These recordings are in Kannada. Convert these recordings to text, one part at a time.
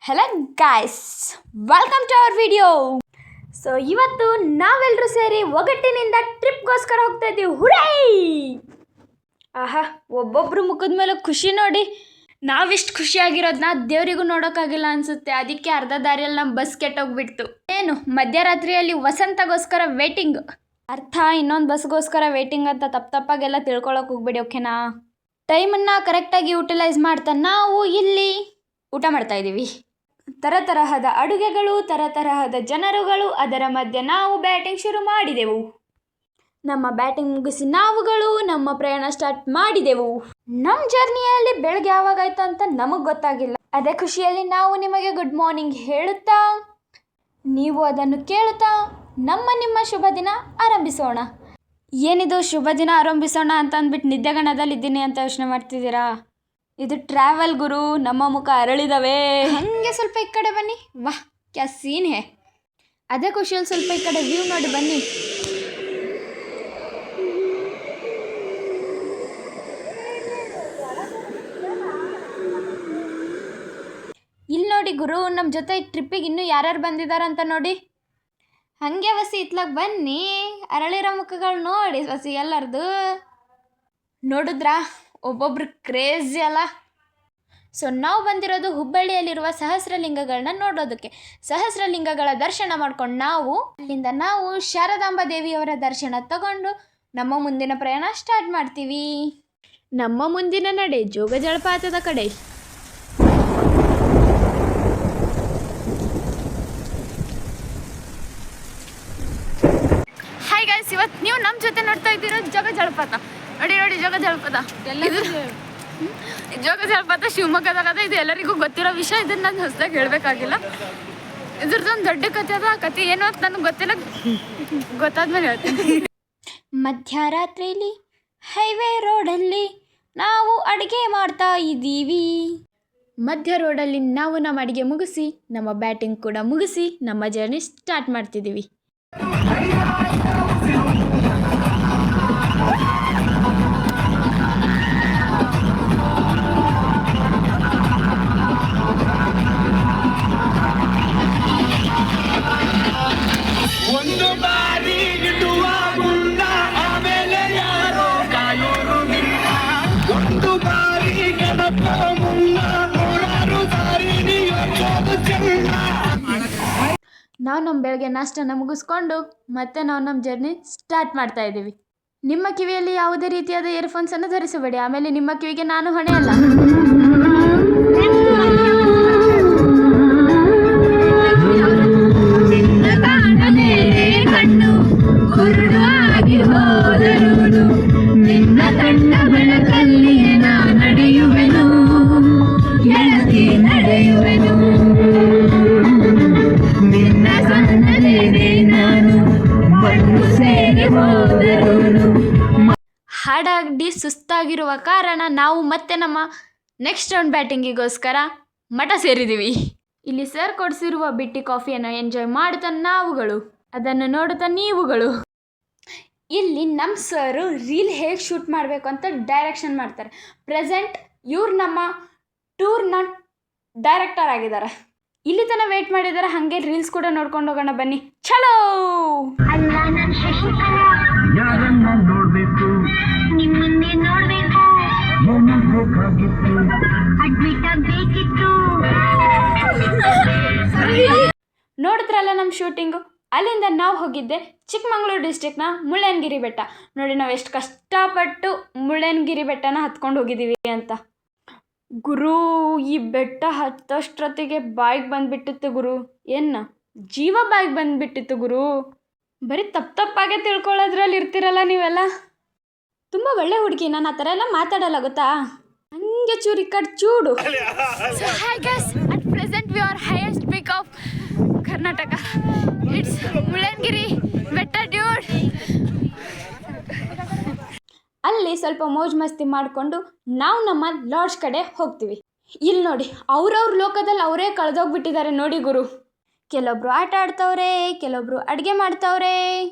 Hello guys, welcome to our video. So ಇವತ್ತು ನಾವೆಲ್ಲರೂ ಸೇರಿ ಒಗಟ್ಟಿನಿಂದ ಟ್ರಿಪ್ಗೋಸ್ಕರ ಹೋಗ್ತಾ ಇದ್ದೀವಿ. ಹುರೈ! ಆಹಾ, ಒಬ್ಬೊಬ್ರು ಮುಖದ ಮೇಲೆ ಖುಷಿ ನೋಡಿ. ನಾವಿಷ್ಟು ಖುಷಿಯಾಗಿರೋದನ್ನ ದೇವರಿಗೂ ನೋಡೋಕ್ಕಾಗಿಲ್ಲ ಅನಿಸುತ್ತೆ. ಅದಕ್ಕೆ ಅರ್ಧ ದಾರಿಯಲ್ಲಿ ನಮ್ಮ ಬಸ್ ಕೆಟ್ಟೋಗ್ಬಿಡ್ತು. ಏನು ಮಧ್ಯರಾತ್ರಿಯಲ್ಲಿ ವಸಂತಗೋಸ್ಕರ ವೇಟಿಂಗ್, ಅರ್ಥ ಇನ್ನೊಂದು ಬಸ್ಗೋಸ್ಕರ ವೇಟಿಂಗ್ ಅಂತ ತಪ್ಪಾಗೆಲ್ಲ ತಿಳ್ಕೊಳಕ್ಕೆ ಹೋಗ್ಬೇಡಿ, ಓಕೆನಾ? ಟೈಮನ್ನು ಕರೆಕ್ಟಾಗಿ ಯುಟಿಲೈಸ್ ಮಾಡ್ತಾ ನಾವು ಇಲ್ಲಿ ಊಟ ಮಾಡ್ತಾ ಇದ್ದೀವಿ. ತರತರಹದ ಅಡುಗೆಗಳು, ತರತರಹದ ಜನರುಗಳು, ಅದರ ಮಧ್ಯೆ ನಾವು ಬ್ಯಾಟಿಂಗ್ ಶುರು ಮಾಡಿದೆವು. ನಮ್ಮ ಬ್ಯಾಟಿಂಗ್ ಮುಗಿಸಿ ನಾವುಗಳು ನಮ್ಮ ಪ್ರಯಾಣ ಸ್ಟಾರ್ಟ್ ಮಾಡಿದೆವು. ನಮ್ಮ ಜರ್ನಿಯಲ್ಲಿ ಬೆಳಗ್ಗೆ ಯಾವಾಗಾಯ್ತು ಅಂತ ನಮಗೆ ಗೊತ್ತಾಗಿಲ್ಲ. ಅದೇ ಖುಷಿಯಲ್ಲಿ ನಾವು ನಿಮಗೆ ಗುಡ್ ಮಾರ್ನಿಂಗ್ ಹೇಳುತ್ತಾ, ನೀವು ಅದನ್ನು ಕೇಳುತ್ತಾ ನಿಮ್ಮ ಶುಭ ದಿನ ಆರಂಭಿಸೋಣ. ಏನಿದು ಶುಭ ದಿನ ಆರಂಭಿಸೋಣ ಅಂತ ಅಂದ್ಬಿಟ್ಟು ನಿದ್ದೆಗಣ್ಣದಲ್ಲಿದ್ದೀನಿ ಅಂತ ಯೋಚನೆ ಮಾಡ್ತಿದ್ದೀರಾ? ಇದು ಟ್ರಾವೆಲ್ ಗುರು, ನಮ್ಮ ಮುಖ ಅರಳಿದವೆ. ಹಾಗೆ ಸ್ವಲ್ಪ ಈ ಕಡೆ ಬನ್ನಿ. ವಾಹ್, ಕ್ಯಾ ಸೀನ್ ಹೇ. ಅದೇ ಖುಷಿಯಲ್ಲಿ ಸ್ವಲ್ಪ ಈ ಕಡೆ ವ್ಯೂ ನೋಡಿ ಬನ್ನಿ. ಇಲ್ಲಿ ನೋಡಿ ಗುರು, ನಮ್ಮ ಜೊತೆ ಈ ಟ್ರಿಪ್ಪಿಗೆ ಇನ್ನೂ ಯಾರ್ಯಾರು ಬಂದಿದ್ದಾರೆ ಅಂತ ನೋಡಿ. ಹಾಗೆ ವಸಿ ಇತ್ಲಾಗ ಬನ್ನಿ, ಅರಳಿರೋ ಮುಖಗಳು ನೋಡಿ ವಸಿ ಎಲ್ಲರದು. ನೋಡಿದ್ರಾ, ಒಬ್ಬೊಬ್ರು ಕ್ರೇಜಿ ಅಲ್ಲ. ಸೊ ನಾವು ಬಂದಿರೋದು ಹುಬ್ಬಳ್ಳಿಯಲ್ಲಿರುವ ಸಹಸ್ರಲಿಂಗಗಳನ್ನ ನೋಡೋದಕ್ಕೆ. ಸಹಸ್ರಲಿಂಗಗಳ ದರ್ಶನ ಮಾಡ್ಕೊಂಡು ಅಲ್ಲಿಂದ ನಾವು ಶಾರದಾಂಬಾ ದೇವಿಯವರ ದರ್ಶನ ತಗೊಂಡು ನಮ್ಮ ಮುಂದಿನ ಪ್ರಯಾಣ ಸ್ಟಾರ್ಟ್ ಮಾಡ್ತೀವಿ. ನಮ್ಮ ಮುಂದಿನ ನಡೆ ಜೋಗ ಜಲಪಾತದ ಕಡೆ. ಹಾಯ್ ಗೈಸ್, ಇವತ್ತು ನೀವು ನಮ್ಮ ಜೊತೆ ನೋಡ್ತಾ ಇದ್ದೀರೋ ಜೋಗ ಜಲಪಾತ. ನೋಡಿ ಜೋಗ ಜಲಪಾತ. ಜೋಗ ಜಲಪಾತ ಶಿವಮೊಗ್ಗದಾಗ. ಇದು ಎಲ್ಲರಿಗೂ ಗೊತ್ತಿರೋ ವಿಷಯ. ಇದನ್ನು ನಾನು ಹೊಸದಾಗಿ ಹೇಳಬೇಕಾಗಿಲ್ಲ. ಇದ್ರದ್ದೊಂದು ದೊಡ್ಡ ಕಥೆ ಅದ. ಕಥೆ ಏನು ಅಂತ ನನಗೆ ಗೊತ್ತಿಲ್ಲ, ಗೊತ್ತಾದ್ಮೇಲೆ ಹೇಳ್ತೀನಿ. ಮಧ್ಯರಾತ್ರಿಯಲ್ಲಿ ಹೈವೇ ರೋಡಲ್ಲಿ ನಾವು ಅಡುಗೆ ಮಾಡ್ತಾ ಇದ್ದೀವಿ. ಮಧ್ಯ ರೋಡಲ್ಲಿ ನಾವು ನಮ್ಮ ಅಡುಗೆ ಮುಗಿಸಿ, ನಮ್ಮ ಬ್ಯಾಟಿಂಗ್ ಕೂಡ ಮುಗಿಸಿ, ನಮ್ಮ ಜರ್ನಿ ಸ್ಟಾರ್ಟ್ ಮಾಡ್ತಿದ್ದೀವಿ. ಒಂದು ಬಾರಿ ಇಡುವ ಗುಂಡ, ಆಮೇಲೆ ಯಾರೋ ಕಾಯೋರು ನಿನ್ನ. ಒಂದು ಬಾರಿ ಗಣಪ ಮುನ್ನ, ನೂರಾರು ಬಾರಿ ನೀಯೋದು ಚೆನ್ನ. ನಾವು ನಮ್ಮ ಬೆಳಗ್ಗೆ ನಾಷ್ಟನ ಮುಗಿಸ್ಕೊಂಡು ಮತ್ತೆ ನಾವು ನಮ್ಮ ಜರ್ನಿ ಸ್ಟಾರ್ಟ್ ಮಾಡ್ತಾ ಇದ್ದೀವಿ. ನಿಮ್ಮ ಕಿವಿಯಲ್ಲಿ ಯಾವುದೇ ರೀತಿಯಾದ ಇಯರ್ಫೋನ್ಸನ್ನು ಧರಿಸಬೇಡಿ, ಆಮೇಲೆ ನಿಮ್ಮ ಕಿವಿಗೆ ನಾನು ಹೊಣೆ ಅಲ್ಲ. ನಿನ್ನ ಕಣ್ಣ ಬೆಳಕಲ್ಲಿ ನಾ ನಡೆಯುವೆನು, ಗೆಳತಿ ನಡೆಯುವೆನು. ನಿನ್ನ ಸಣ್ಣದೇನೆ ನಾನು ಮಣ್ಣು ಸೇರಿ ಹೋದರು. ಹಾಡಾಡಿ ಸುಸ್ತಾಗಿರುವ ಕಾರಣ ನಾವು ಮತ್ತೆ ನಮ್ಮ ನೆಕ್ಸ್ಟ್ ರೌಂಡ್ ಬ್ಯಾಟಿಂಗಿಗೋಸ್ಕರ ಮಠ ಸೇರಿದ್ದೀವಿ. ಇಲ್ಲಿ ಸರ್ ಕೊಡಿಸಿರುವ ಬಿಟ್ಟಿ ಕಾಫಿಯನ್ನು ಎಂಜಾಯ್ ಮಾಡುತ್ತಾ ನಾವುಗಳು, ಅದನ್ನು ನೋಡುತ್ತಾ ನೀವುಗಳು. ಇಲ್ಲಿ ನಮ್ಮ ಸರು ರೀಲ್ ಹೇಗೆ ಶೂಟ್ ಮಾಡಬೇಕು ಅಂತ ಡೈರೆಕ್ಷನ್ ಮಾಡ್ತಾರೆ. ಪ್ರೆಸೆಂಟ್ ಇವ್ರು ನಮ್ಮ ಟೂರ್ನ ಡೈರೆಕ್ಟರ್ ಆಗಿದ್ದಾರೆ. ಇಲ್ಲಿ ತನಕ ವೇಟ್ ಮಾಡಿದ್ದಾರೆ. ಹಾಗೆ ರೀಲ್ಸ್ ಕೂಡ ನೋಡ್ಕೊಂಡು ಹೋಗೋಣ ಬನ್ನಿ. ಚಲೋ. ಯಾರನ್ನ ನೋಡ್ಬೇಕು, ನಿಮ್ಮನ್ನೇ ನೋಡ್ಬೇಕು, ಬೇಕಾಗಿತ್ತು, ಅಡ್ಮಿಟ್ ಆಗ್ಬೇಕಿತ್ತು. ನೋಡಿದ್ರಲ್ಲ ನಮ್ಮ ಶೂಟಿಂಗು. ಅಲ್ಲಿಂದ ನಾವು ಹೋಗಿದ್ದೆ ಚಿಕ್ಕಮಗಳೂರು ಡಿಸ್ಟ್ರಿಕ್ನ ಮುಳ್ಳಯ್ಯನಗಿರಿ ಬೆಟ್ಟ. ನೋಡಿ ನಾವು ಎಷ್ಟು ಕಷ್ಟಪಟ್ಟು ಮುಳ್ಳಯ್ಯನಗಿರಿ ಬೆಟ್ಟನ ಹತ್ಕೊಂಡು ಹೋಗಿದ್ದೀವಿ ಅಂತ. ಗುರು, ಈ ಬೆಟ್ಟ ಹತ್ತಷ್ಟೊತ್ತಿಗೆ ಬಾಯಿಗೆ ಬಂದುಬಿಟ್ಟಿತ್ತು ಗುರು. ಏನು ಜೀವ ಬಾಯಿಗೆ ಬಂದುಬಿಟ್ಟಿತ್ತು ಗುರು. ಬರೀ ತಪ್ಪಾಗೆ ತಿಳ್ಕೊಳ್ಳೋದ್ರಲ್ಲಿ ಇರ್ತೀರಲ್ಲ ನೀವೆಲ್ಲ. ತುಂಬ ಒಳ್ಳೆ ಹುಡುಗಿ, ನಾನು ಆ ಥರ ಎಲ್ಲ ಮಾತಾಡಲ್ಲ ಗೊತ್ತಾ. ಹಂಗೆ ಚೂರಿ ಕಟ್ ಚೂಡು. So hi guys, at present we are highest peak of Karnataka. It's Mullayanagiri ಬೆಟ್ಟ ಡ್ಯೂಡ್. ಅಲ್ಲಿ ಸ್ವಲ್ಪ ಮೋಜು ಮಸ್ತಿ ಮಾಡಿಕೊಂಡು ನಾವು ನಮ್ಮ ಲಾಡ್ಜ್ ಕಡೆ ಹೋಗ್ತೀವಿ. ಇಲ್ಲಿ ನೋಡಿ, ಅವ್ರವ್ರ ಲೋಕದಲ್ಲಿ ಅವರೇ ಕಳೆದೋಗ್ಬಿಟ್ಟಿದ್ದಾರೆ ನೋಡಿ ಗುರು. ಕೆಲವೊಬ್ರು ಆಟ ಆಡ್ತವ್ರೆ, ಕೆಲವೊಬ್ರು ಅಡುಗೆ ಮಾಡ್ತವ್ರೆ.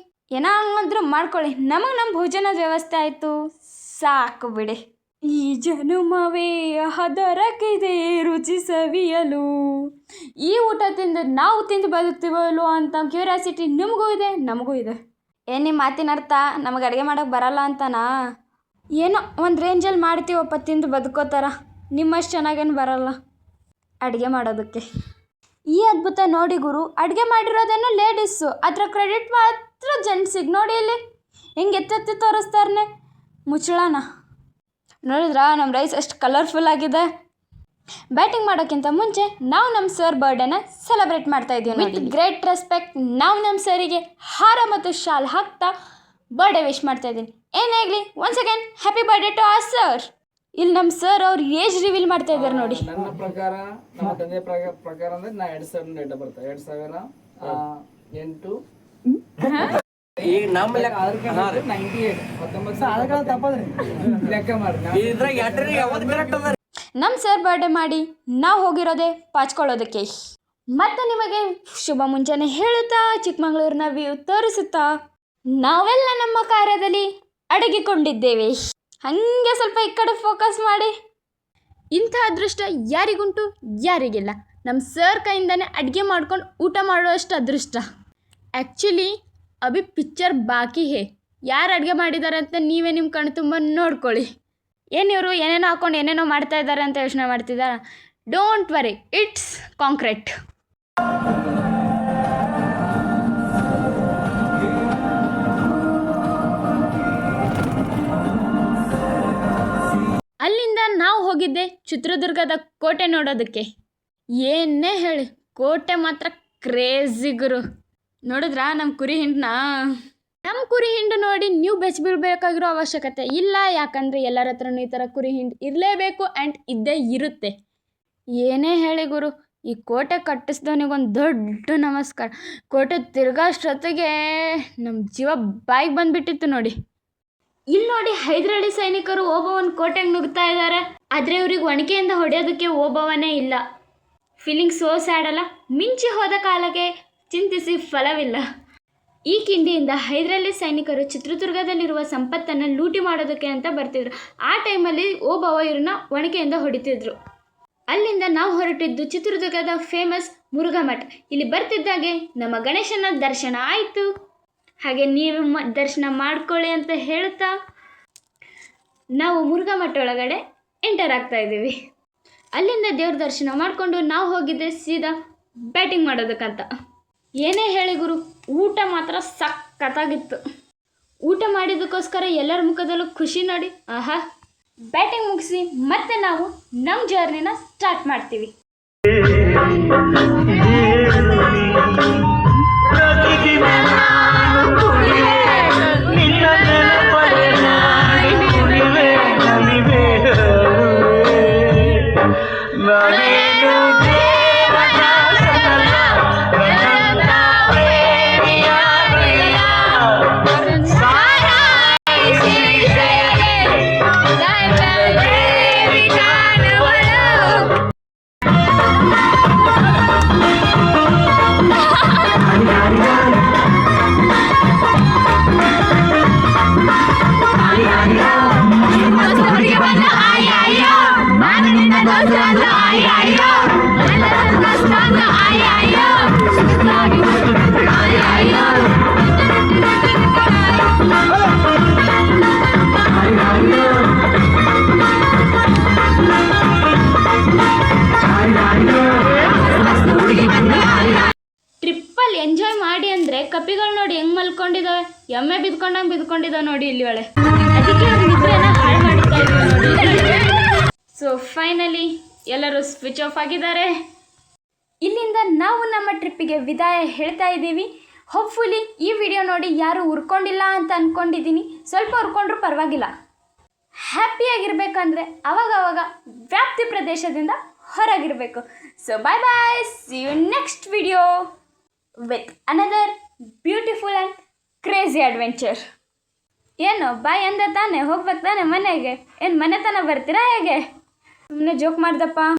ಏನಾದ್ರೂ ಮಾಡ್ಕೊಳ್ಳಿ, ನಮಗೆ ನಮ್ಮ ಭೋಜನದ ವ್ಯವಸ್ಥೆ ಆಯಿತು ಸಾಕು ಬಿಡಿ. ಈ ಜನುಮವೇ ಹದರಕ್ಕಿದೆ ರುಚಿ ಸವಿಯಲು. ಈ ಊಟ ತಿಂದು ನಾವು ತಿಂದು ಬದುಕ್ತೀವೋ ಇಲ್ವೋ ಅಂತ ಕ್ಯೂರಿಯಾಸಿಟಿ ನಿಮಗೂ ಇದೆ, ನಮಗೂ ಇದೆ. ಏನು ನಿಮ್ಮ ಮಾತಿನ ಅರ್ಥ ನಮಗೆ ಅಡುಗೆ ಮಾಡೋಕ್ಕೆ ಬರಲ್ಲ ಅಂತನಾ? ಏನೋ ಒಂದು ರೇಂಜಲ್ಲಿ ಮಾಡ್ತೀವಪ್ಪ ತಿಂದು ಬದುಕೋತಾರ. ನಿಮ್ಮಷ್ಟು ಚೆನ್ನಾಗೇನು ಬರಲ್ಲ ಅಡುಗೆ ಮಾಡೋದಕ್ಕೆ. ಈ ಅದ್ಭುತ ನೋಡಿ ಗುರು, ಅಡುಗೆ ಮಾಡಿರೋದೇನೋ ಲೇಡೀಸು, ಅದರ ಕ್ರೆಡಿಟ್ ಮಾತ್ರ ಜೆಂಟ್ಸಿಗೆ. ನೋಡಿ ಇಲ್ಲಿ ಹೆಂಗೆ ಎತ್ತೆತ್ತಿ ತೋರಿಸ್ತಾರನೆ ಮುಚ್ಚಳನ. ನೋಡಿದ್ರಾ ನಮ್ಮ ರೈಸ್ ಎಷ್ಟು ಕಲರ್ಫುಲ್ ಆಗಿದೆ. ಬ್ಯಾಟಿಂಗ್ ಮಾಡೋಕ್ಕಿಂತ ಮುಂಚೆ ನಾವು ನಮ್ಮ ಸರ್ ಬರ್ಡೇನ ಸೆಲೆಬ್ರೇಟ್ ಮಾಡ್ತಾ ಇದ್ದೀವಿ. ವಿತ್ ಗ್ರೇಟ್ ರೆಸ್ಪೆಕ್ಟ್ ನಾವು ನಮ್ಮ ಸರಿಗೆ ಹಾರ ಮತ್ತು ಶಾಲ್ ಹಾಕ್ತಾ ಬರ್ಡೇ ವಿಶ್ ಮಾಡ್ತಾ ಇದ್ದೀನಿ. ಏನಾಗಲಿ once again happy birthday to R sir. ಇಲ್ಲಿ ನಮ್ಮ ಸರ್ ಅವ್ರು ಏಜ್ ರಿವೀಲ್ ಮಾಡ್ತಾ ಇದ್ದಾರೆ ನೋಡಿ. ನನ್ನ ಪ್ರಕಾರ ನಮ್ಮ ತಂದೆ ಪ್ರಕಾರ ಅಂದ್ರೆ ನಾ 2000 ಡೇಟ್ ಬರ್ತಾ 2008 ಈಗ ನಮ್ಮ ಲೆಕ್ಕ 98 ಲೆಕ್ಕ ಮಾಡಿ ಇದ್ರಾಗ ಯಾಟ್ರಿ ಯಾವ್ದು ಕರೆಕ್ಟ್ ಅದ? ನಮ್ಮ ಸರ್ ಬರ್ಡೇ ಮಾಡಿ ನಾವು ಹೋಗಿರೋದೆ ಪಾಚ್ಕೊಳ್ಳೋದಕ್ಕೆ. ಮತ್ತು ನಿಮಗೆ ಶುಭ ಮುಂಜಾನೆ ಹೇಳುತ್ತಾ ಚಿಕ್ಕಮಗಳೂರಿನ ವ್ಯೂ ತೋರಿಸುತ್ತಾ ನಾವೆಲ್ಲ ನಮ್ಮ ಕಾರ್ಯದಲ್ಲಿ ಅಡಗಿಕೊಂಡಿದ್ದೇವೆ. ಹಾಗೆ ಸ್ವಲ್ಪ ಈ ಕಡೆ ಫೋಕಸ್ ಮಾಡಿ. ಇಂಥ ಅದೃಷ್ಟ ಯಾರಿಗುಂಟು, ಯಾರಿಗಿಲ್ಲ. ನಮ್ಮ ಸರ್ ಕೈಯಿಂದನೇ ಅಡುಗೆ ಮಾಡ್ಕೊಂಡು ಊಟ ಮಾಡುವಷ್ಟು ಅದೃಷ್ಟ. ಆ್ಯಕ್ಚುಲಿ ಅಭಿ ಪಿಕ್ಚರ್ ಬಾಕಿ ಹೇ. ಯಾರು ಅಡುಗೆ ಮಾಡಿದ್ದಾರೆ ಅಂತ ನೀವೇ ನಿಮ್ಮ ಕಣ್ಣು ತುಂಬ ನೋಡ್ಕೊಳ್ಳಿ. ಏನು ಇವರು ಏನೇನೋ ಹಾಕ್ಕೊಂಡು ಏನೇನೋ ಮಾಡ್ತಾ ಇದ್ದಾರೆ ಅಂತ ಯೋಚನೆ ಮಾಡ್ತಿದ್ದಾರೆ. Don't worry, it's concrete. ಅಲ್ಲಿಂದ ನಾವು ಹೋಗಿದ್ದೆ ಚಿತ್ರದುರ್ಗದ ಕೋಟೆ ನೋಡೋದಕ್ಕೆ. ಏನೇ ಹೇಳಿ, ಕೋಟೆ ಮಾತ್ರ ಕ್ರೇಜಿ ಗುರು. ನೋಡಿದ್ರಾ ನಮ್ಮ ಕುರಿ ಹಿಂಡನ್ನ? ನಮ್ಮ ಕುರಿ ಹಿಂಡು ನೋಡಿ ನೀವು ಬೆಚ್ಚಬೀಳ್ಬೇಕಾಗಿರೋ ಅವಶ್ಯಕತೆ ಇಲ್ಲ. ಯಾಕಂದರೆ ಎಲ್ಲರ ಹತ್ರನೂ ಈ ಥರ ಕುರಿ ಹಿಂಡು ಇರಲೇಬೇಕು ಆ್ಯಂಡ್ ಇದ್ದೇ ಇರುತ್ತೆ. ಏನೇ ಹೇಳಿ ಗುರು, ಈ ಕೋಟೆ ಕಟ್ಟಿಸ್ದವನಿಗೊಂದು ದೊಡ್ಡ ನಮಸ್ಕಾರ. ಕೋಟೆ ತಿರ್ಗಾಷ್ಟೊತ್ತಿಗೆ ನಮ್ಮ ಜೀವ ಬಾಯಿಗೆ ಬಂದುಬಿಟ್ಟಿತ್ತು ನೋಡಿ. ಇಲ್ಲಿ ನೋಡಿ ಹೈದರಾಳಿ ಸೈನಿಕರು ಓಬವ್ವನ ಕೋಟೆಗೆ ನುಗ್ತಾ ಇದ್ದಾರೆ. ಆದರೆ ಇವ್ರಿಗೆ ಒಣಕೆಯಿಂದ ಹೊಡೆಯೋದಕ್ಕೆ ಓಬವ್ವನೇ ಇಲ್ಲ. ಫೀಲಿಂಗ್ ಸೋ ಸ್ಯಾಡ್ ಅಲ್ಲ? ಮಿಂಚಿ ಹೋದ ಕಾಲಕ್ಕೆ ಚಿಂತಿಸಿ ಫಲವಿಲ್ಲ. ಈ ಕಿಂಡಿಯಿಂದ ಹೈದರಾಲಿ ಸೈನಿಕರು ಚಿತ್ರದುರ್ಗದಲ್ಲಿರುವ ಸಂಪತ್ತನ್ನು ಲೂಟಿ ಮಾಡೋದಕ್ಕೆ ಅಂತ ಬರ್ತಿದ್ರು. ಆ ಟೈಮಲ್ಲಿ ಓಬವ್ವ ಇವ್ರನ್ನ ಒಣಕೆಯಿಂದ ಹೊಡಿತಿದ್ರು. ಅಲ್ಲಿಂದ ನಾವು ಹೊರಟಿದ್ದು ಚಿತ್ರದುರ್ಗದ ಫೇಮಸ್ ಮುರುಘಾ ಮಠ. ಇಲ್ಲಿ ಬರ್ತಿದ್ದಾಗೆ ನಮ್ಮ ಗಣೇಶನ ದರ್ಶನ ಆಯಿತು. ಹಾಗೆ ನೀವು ದರ್ಶನ ಮಾಡ್ಕೊಳ್ಳಿ ಅಂತ ಹೇಳ್ತಾ ನಾವು ಮುರುಘಾ ಮಠ ಒಳಗಡೆ ಎಂಟರ್ ಆಗ್ತಾ ಇದ್ದೀವಿ. ಅಲ್ಲಿಂದ ದೇವ್ರ ದರ್ಶನ ಮಾಡಿಕೊಂಡು ನಾವು ಹೋಗಿದ್ದೆ ಸೀದಾ ಬ್ಯಾಟಿಂಗ್ ಮಾಡೋದಕ್ಕಂತ. ಏನೇ ಹೇಳಿ ಗುರು, ಊಟ ಮಾತ್ರ ಸಖತ್ತಾಗಿತ್ತು. ಊಟ ಮಾಡಿದ್ದಕ್ಕೋಸ್ಕರ ಎಲ್ಲರ ಮುಖದಲ್ಲೂ ಖುಷಿ ನೋಡಿ. ಆಹಾ, ಬ್ಯಾಟಿಂಗ್ ಮುಗಿಸಿ ಮತ್ತೆ ನಾವು ನಮ್ಮ ಜರ್ನಿನ ಸ್ಟಾರ್ಟ್ ಮಾಡ್ತೀವಿ. ಟ್ರಿಪ್ಪಲ್ಲಿ ಎಂಜಾಯ್ ಮಾಡಿ ಅಂದರೆ ಕಪಿಗಳು ನೋಡಿ ಹೆಂಗೆ ಮಲ್ಕೊಂಡಿದ್ದಾವೆ, ಎಮ್ಮೆ ಬಿದ್ಕೊಂಡಿದ್ದಾವೆ ನೋಡಿ ಇಲ್ಲಿ ಒಳೆ. ಅದಕ್ಕೆ ನಿದ್ರೆನ ಹಾಳು ಮಾಡಿತಾ ಇದ್ದೀವಿ ನೋಡಿ. ಸೊ ಫೈನಲಿ ಎಲ್ಲರೂ ಸ್ವಿಚ್ ಆಫ್ ಆಗಿದ್ದಾರೆ. ಇಲ್ಲಿಂದ ನಾವು ನಮ್ಮ ಟ್ರಿಪ್ಪಿಗೆ ವಿದಾಯ ಹೇಳ್ತಾ ಇದ್ದೀವಿ. ಹೋಪ್ಫುಲಿ ಈ ವಿಡಿಯೋ ನೋಡಿ ಯಾರೂ ಉರ್ಕೊಂಡಿಲ್ಲ ಅಂತ ಅಂದ್ಕೊಂಡಿದ್ದೀನಿ. ಸ್ವಲ್ಪ ಉರ್ಕೊಂಡ್ರೂ ಪರವಾಗಿಲ್ಲ. ಹ್ಯಾಪಿಯಾಗಿರ್ಬೇಕಂದ್ರೆ ಅವಾಗವಾಗ ವ್ಯಾಪ್ತಿ ಪ್ರದೇಶದಿಂದ ಹೊರಗಿರಬೇಕು. So bye bye, see you next video with another beautiful and crazy adventure. ಏನು ಬಾಯ್ ಅಂದ ತಾನೆ, ಹೋಗ್ಬೇಕು ತಾನೆ ಮನೆಗೆ? ಏನು ಮನೆ ತನಕ ಬರ್ತೀರಾ ಹೇಗೆ? ಸುಮ್ಮನೆ ಜೋಕ್ ಮಾಡ್ದಪ್ಪ.